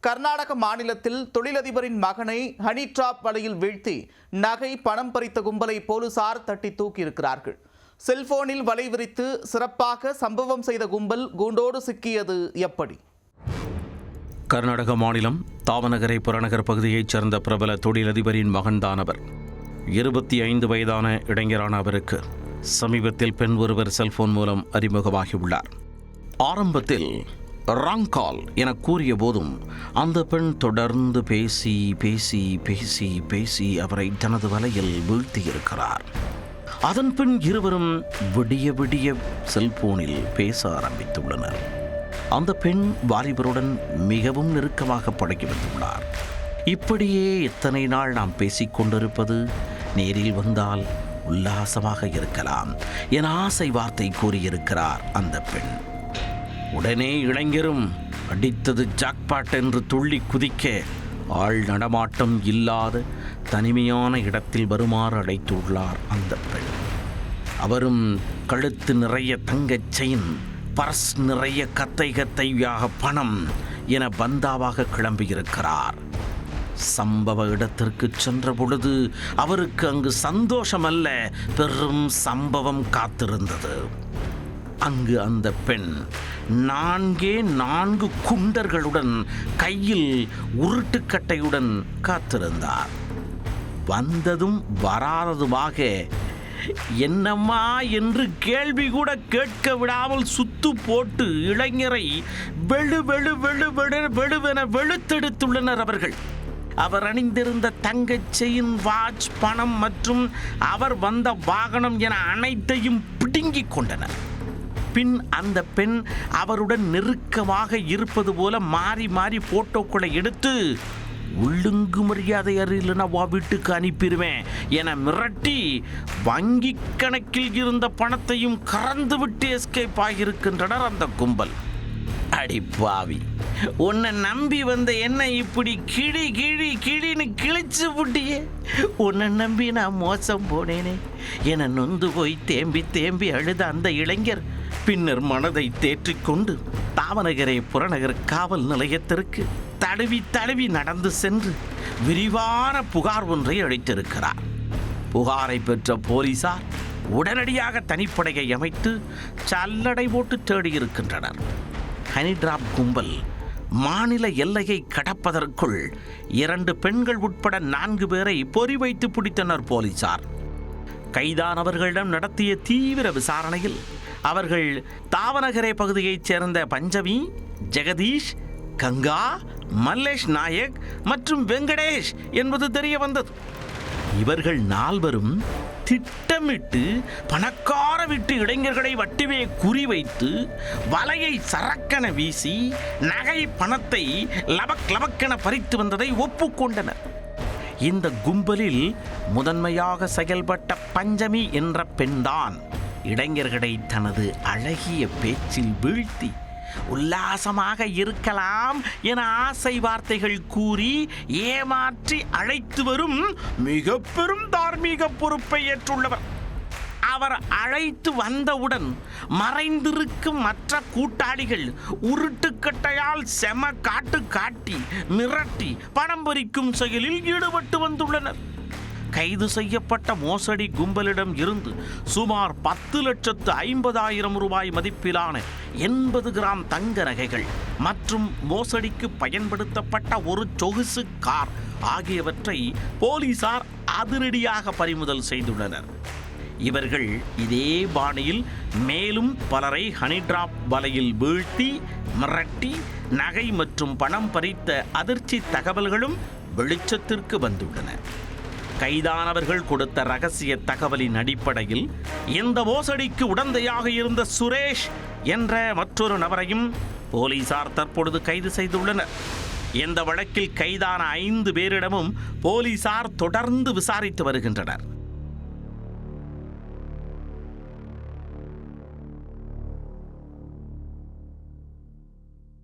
கர்நாடக மாநிலத்தில் தொழிலதிபரின் மகனை honey drop வலையில் வீழ்த்தி நகை பணம் பறித்த கும்பலை போலீசார் தட்டி தூக்கியிருக்கிறார்கள். செல்போனில் வலை விரித்து சிறப்பாக சம்பவம் செய்த கும்பல் கூண்டோடு சிக்கியது எப்படி? கர்நாடக மாநிலம் தாவநகரை புறநகர் பகுதியைச் சேர்ந்த பிரபல தொழிலதிபரின் மகன்தான் அவர். 25 வயதான இளைஞரான அவருக்கு சமீபத்தில் பெண் ஒருவர் செல்போன் மூலம் அறிமுகமாகியுள்ளார். ஆரம்பத்தில் ராங் கால் என கூறிய போதும் அந்த பெண் தொடர்ந்து பேசி பேசி பேசி பேசி அவரை தனது வலையில் வீழ்த்தியிருக்கிறார். அதன் பின் இருவரும் விடிய விடிய செல்போனில் பேச ஆரம்பித்துள்ளனர். அந்த பெண் வாலிபருடன் மிகவும் நெருக்கமாக பழகி வந்துள்ளார். இப்படியே எத்தனை நாள் நாம் பேசிக்கொண்டிருப்பது, நேரில் வந்தால் உல்லாசமாக இருக்கலாம் என ஆசை வார்த்தை கூறியிருக்கிறார் அந்த பெண். உடனே இளைஞரும் அடித்தது ஜாக்பாட் என்று துள்ளி குதிக்க ஆள் நடமாட்டம் இல்லாத தனிமையான இடத்தில் வருமாறு அழைத்துள்ளார் அந்த பெண். அவரும் கழுத்து நிறைய தங்கச் செயின், பர்ஸ் நிறைய கத்தையாக பணம் என பந்தாவாக கிளம்பியிருக்கிறார். சம்பவ இடத்திற்கு சென்ற பொழுது அவருக்கு அங்கு சந்தோஷமல்ல, பெரும் சம்பவம் காத்திருந்தது. அங்கு அந்த பெண் 4 குண்டர்களுடன் கையில் உருட்டுக்கட்டையுடன் காத்திருந்தார். வந்ததும் வராததுமாக என்னம்மா என்று கேள்வி கூட கேட்க விடாமல் சுத்து போட்டு இளைஞரை வெளு வெளு வெளு வெளு வெளுவென வெளுத்தெடுத்துள்ளனர் அவர்கள். அவர் அணிந்திருந்த தங்கச் செயின், வாட்ச், பணம் மற்றும் அவர் வந்த வாகனம் என அனைத்தையும் பிடுங்கிக் கொண்டனர். பின் அந்த பெண் அவருடன் நெருக்கமாக இருப்பது போல மாறி மாறி போட்டோக்களை எடுத்து ஒழுங்கு மரியாதை அறியலனா வா வீட்டுக்கு அனுப்பிடுவேன் என மிரட்டி வங்கி கணக்கில் இருந்த பணத்தையும் கறந்து விட்டு எஸ்கேப் ஆகியிருக்கின்றனர் அந்த கும்பல். அடிப்பாவி, உன்னை நம்பி வந்த என்ன இப்படி கிழின்னு கிழிச்சு விட்டியே. உன்னை நம்பி நான் மோசம் போனேனே என நொந்து போய் தேம்பி அழுத அந்த இளைஞர் பின்னர் மனதை தேற்றிக்கொண்டு தாவநகரை புறநகர் காவல் நிலையத்திற்கு தழுவி நடந்து சென்று விரிவான புகார் ஒன்றை அளித்திருக்கிறார். புகாரை பெற்ற போலீசார் உடனடியாக தனிப்படையை அமைத்து சல்லடை போட்டு தேடியிருக்கின்றனர். ஹனி டிராப் கும்பல் மாநில எல்லையை கடப்பதற்குள் 2 பெண்கள் உட்பட 4 பேரை பொறி வைத்து பிடித்தனர் போலீசார். கைதானவர்களிடம் நடத்திய தீவிர விசாரணையில் அவர்கள் தாவநகரே பகுதியைச் சேர்ந்த பஞ்சமி, ஜெகதீஷ், கங்கா, மல்லேஷ் நாயக் மற்றும் வெங்கடேஷ் என்பது தெரிய வந்தது. இவர்கள் 4 திட்டமிட்டு பணக்கார வீட்டு இளைஞர்களை வட்டிவே குறிவைத்து வலையை சரக்கென வீசி நகை பணத்தை லபக்கென பறித்து வந்ததை ஒப்புக்கொண்டனர். இந்த கும்பலில் முதன்மையாக செயல்பட்ட பஞ்சமி என்ற பெண்தான் இளைஞர்களை தனது அழகிய பேச்சில் வீழ்த்தி உல்லாசமாக இருக்கலாம் என ஆசை வார்த்தைகள் கூறி ஏமாற்றி அழைத்து வரும் மிக பெரும் தார்மீக பொறுப்பை ஏற்றுள்ளவர். அவர் அழைத்து வந்தவுடன் மறைந்திருக்கும் மற்ற கூட்டாளிகள் உருட்டுக்கட்டையால் செம காட்டு காட்டி மிரட்டி பணம் பறிக்கும் செயலில் ஈடுபட்டு வந்துள்ளனர். கைது செய்யப்பட்ட மோசடி கும்பலிடம் இருந்து சுமார் 10,50,000 ரூபாய் மதிப்பிலான 80 கிராம் தங்க நகைகள் மற்றும் மோசடிக்கு பயன்படுத்தப்பட்ட ஒரு சொகுசு கார் ஆகியவற்றை போலீசார் அதிரடியாக பறிமுதல் செய்துள்ளனர். இவர்கள் இதே பாணியில் மேலும் பலரை ஹனி டிராப் வலையில் வீழ்த்தி மிரட்டி நகை மற்றும் பணம் பறித்த அதிர்ச்சி தகவல்களும் வெளிச்சத்திற்கு வந்துள்ளன. கைதானவர்கள் கொடுத்த ரகசிய தகவலின் அடிப்படையில் இந்த மோசடிக்கு உடந்தையாக இருந்த சுரேஷ் என்ற மற்றொரு நபரையும் போலீசார் தற்பொழுது கைது செய்துள்ளனர். இந்த வழக்கில் கைதான 5 பேரிடமும் போலீசார் தொடர்ந்து விசாரித்து வருகின்றனர்.